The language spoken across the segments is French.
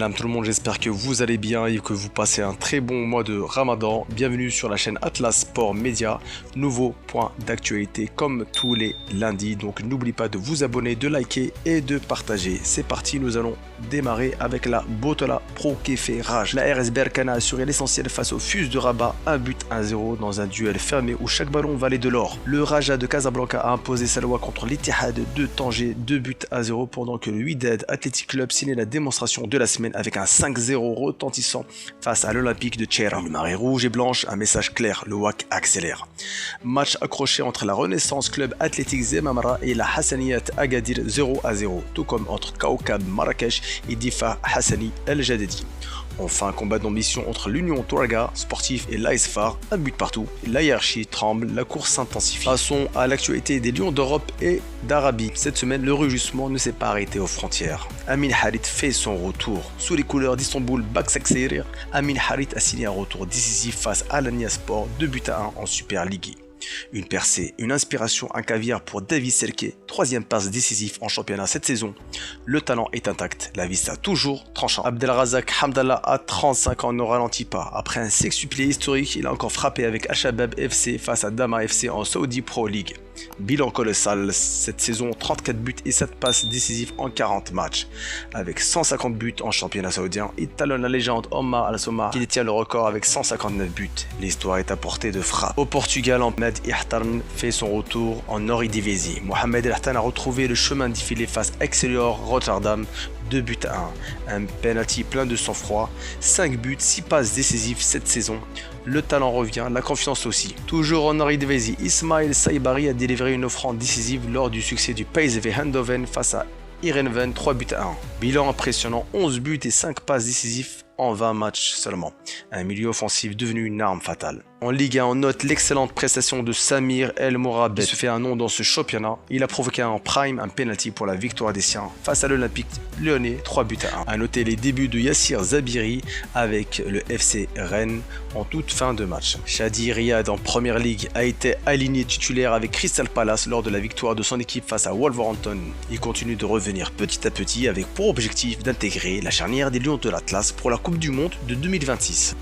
Salam tout le monde, j'espère que vous allez bien et que vous passez un très bon mois de Ramadan. Bienvenue sur la chaîne Atlas Sport Media, nouveau point d'actualité comme tous les lundis. Donc n'oubliez pas de vous abonner, de liker et de partager. C'est parti, nous allons démarrer avec la Botola Pro qui fait rage. La RS Berkane a assuré l'essentiel face au Fus de Rabat, 1-1 dans un duel fermé où chaque ballon valait de l'or. Le Raja de Casablanca a imposé sa loi contre l'Ittihad de Tanger, 2-0 pendant que le Wydad Athletic Club signait la démonstration de la semaine avec un 5-0 retentissant face à l'Olympique de Tchera. Le marée rouge et blanche, un message clair, le WAC accélère. Match accroché entre la Renaissance Club Athletic Zemamra et la Hassaniyat Agadir 0-0, tout comme entre Kaukab Marrakech et Difa Hassani El Jadedi. Enfin, combat d'ambition entre l'Union Touraga sportif et l'ASFAR, un but partout. La hiérarchie tremble, la course s'intensifie. Passons à l'actualité des Lions d'Europe et d'Arabie. Cette semaine, le rugissement ne s'est pas arrêté aux frontières. Amin Harit fait son retour. Sous les couleurs d'Istanbul Başakşehir, Amin Harit a signé un retour décisif face à l'Anyaspor, 2-1 en Super League. Une percée, une inspiration, un caviar pour David Selke, troisième passe décisif en championnat cette saison. Le talent est intact, la vista toujours tranchant. Abdelrazak Hamdallah à 35 ans ne ralentit pas. Après un sextuplé historique, il a encore frappé avec Al-Shabab FC face à Dama FC en Saudi Pro League. Bilan colossal cette saison, 34 buts et 7 passes décisives en 40 matchs. Avec 150 buts en championnat saoudien, il talonne la légende Omar Al-Somar qui détient le record avec 159 buts. L'histoire est à portée de frappe. Au Portugal, Mohamed Ihtan fait son retour en Eredivisie. Mohamed Ihtan a retrouvé le chemin défilé face à Excelsior Rotterdam, 2-1. Un penalty plein de sang-froid, 5 buts, 6 passes décisives cette saison. Le talent revient, la confiance aussi. Toujours en Eredivisie, Ismail Saibari a délivré une offrande décisive lors du succès du PSV Eindhoven face à Heerenveen, 3-1. Bilan impressionnant, 11 buts et 5 passes décisives en 20 matchs seulement. Un milieu offensif devenu une arme fatale. En Ligue 1, on note l'excellente prestation de Samir El Mourabet. Il se fait un nom dans ce championnat. Il a provoqué en prime un penalty pour la victoire des siens face à l'Olympique Lyonnais, 3-1. A noter les débuts de Yassir Zabiri avec le FC Rennes en toute fin de match. Shadi Riyad en Première Ligue a été aligné titulaire avec Crystal Palace lors de la victoire de son équipe face à Wolverhampton. Il continue de revenir petit à petit avec pour objectif d'intégrer la charnière des Lions de l'Atlas pour la Coupe du Monde de 2026.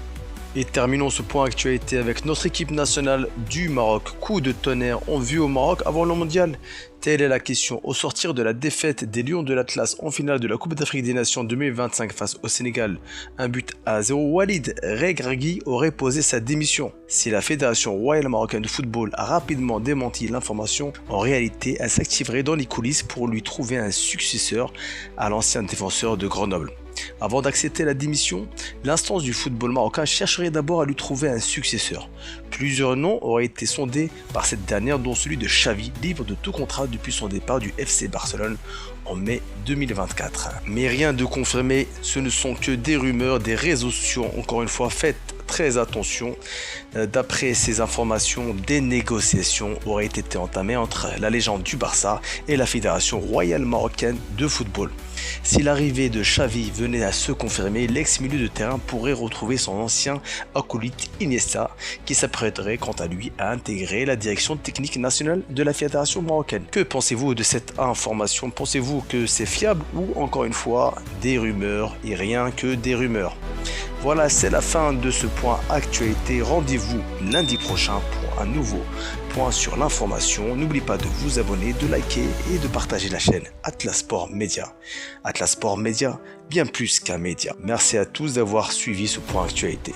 Et terminons ce point actualité avec notre équipe nationale du Maroc. Coup de tonnerre en vue au Maroc avant le mondial? Telle est la question. Au sortir de la défaite des Lions de l'Atlas en finale de la Coupe d'Afrique des Nations 2025 face au Sénégal, 1-0, Walid Regragui aurait posé sa démission. Si la Fédération royale marocaine de football a rapidement démenti l'information, en réalité elle s'activerait dans les coulisses pour lui trouver un successeur à l'ancien défenseur de Grenoble. Avant d'accepter la démission, l'instance du football marocain chercherait d'abord à lui trouver un successeur. Plusieurs noms auraient été sondés par cette dernière, dont celui de Xavi, libre de tout contrat depuis son départ du FC Barcelone en mai 2024. Mais rien de confirmé, ce ne sont que des rumeurs, des réseaux sociaux. Encore une fois, faites très attention. D'après ces informations, des négociations auraient été entamées entre la légende du Barça et la Fédération royale marocaine de football. Si l'arrivée de Xavi venait à se confirmer, l'ex-milieu de terrain pourrait retrouver son ancien acolyte Iniesta, qui s'apprêterait quant à lui à intégrer la direction technique nationale de la Fédération marocaine. Que pensez-vous de cette information? Pensez-vous que c'est fiable ou encore une fois des rumeurs et rien que des rumeurs? Voilà, c'est la fin de ce point actualité. Rendez-vous lundi prochain pour un nouveau point sur l'information. N'oubliez pas de vous abonner, de liker et de partager la chaîne Atlas Sport Media. Atlas Sport Media, bien plus qu'un média. Merci à tous d'avoir suivi ce point actualité.